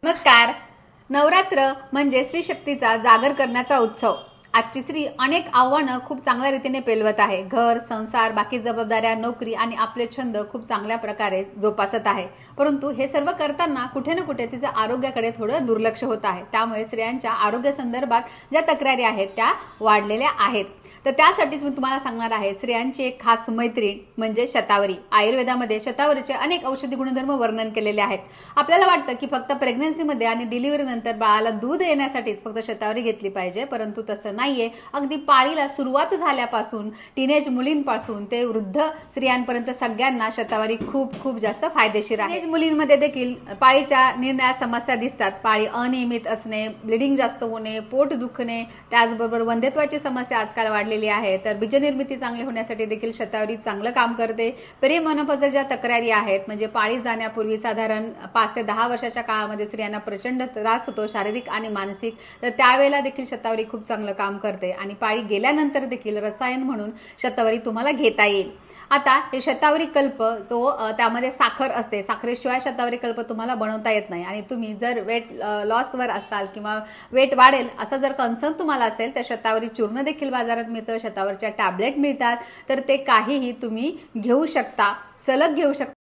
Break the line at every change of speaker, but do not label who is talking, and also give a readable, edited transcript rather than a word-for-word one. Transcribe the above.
नमस्कार. नवरात्र म्हणजे स्त्री शक्तीचा जागर करण्याचा उत्सव. आजची स्त्री अनेक आव्हानं खूप चांगल्या रीतीने पेलवत आहे. घर, संसार, बाकी जबाबदाऱ्या, नोकरी आणि आपले छंद खूप चांगल्या प्रकारे जोपासत आहे. परंतु हे सर्व करताना कुठे ना कुठे तिचं आरोग्याकडे थोडं दुर्लक्ष होत आहे. त्यामुळे स्त्रियांच्या आरोग्य संदर्भात ज्या तक्रारी आहेत त्या वाढलेल्या आहेत. तर त्यासाठीच मी तुम्हाला सांगणार आहे स्त्रियांची एक खास मैत्रीण म्हणजे शतावरी. आयुर्वेदामध्ये शतावरीचे अनेक औषधी गुणधर्म वर्णन केलेले आहेत. आपल्याला वाटतं की फक्त प्रेग्नन्सीमध्ये आणि डिलिव्हरी नंतर बाळाला दूध येण्यासाठीच फक्त शतावरी घेतली पाहिजे, परंतु तसं नाहीये. अगदी पाळीला सुरुवात झाल्यापासून टीनेज मुलींपासून ते वृद्ध स्त्रियांपर्यंत सगळ्यांना शतावरी खूप खूप जास्त फायदेशीर आहे. टीनेज मुलींमध्ये देखील पाळीच्या निर्णयात समस्या दिसतात. पाळी अनियमित असणे, ब्लिडिंग जास्त होणे, पोट दुखणे, त्याचबरोबर वंध्यत्वाची समस्या आजकाल वाढलेली आहे. तर बीजनिर्मिती चांगली होण्यासाठी देखील शतावरी चांगलं काम करते. पेरिमेनोपॉजल ज्या तक्रारी आहेत म्हणजे पाळी जाण्यापूर्वी साधारण 5 ते 10 वर्षाच्या काळामध्ये स्त्रियांना प्रचंड त्रास होतो, शारीरिक आणि मानसिक. तर त्यावेळेला देखील शतावरी खूप चांगलं काम करते आणि पाळी गेल्यानंतर देखील रसायन म्हणून शतावरी तुम्हाला घेता येईल. आता हे शतावरी कल्प त्यामध्ये साखर असते. साखरेशिवाय शतावरी कल्प तुम्हाला बनवता येत नाही. आणि तुम्ही जर वेट लॉसवर असाल किंवा वेट वाढेल असं जर कन्सर्न तुम्हाला असेल तर शतावरी चूर्ण देखील बाजारात मिळतं, शतावरीच्या टॅबलेट मिळतात. तर ते काहीही तुम्ही घेऊ शकता, सलग घेऊ शकता.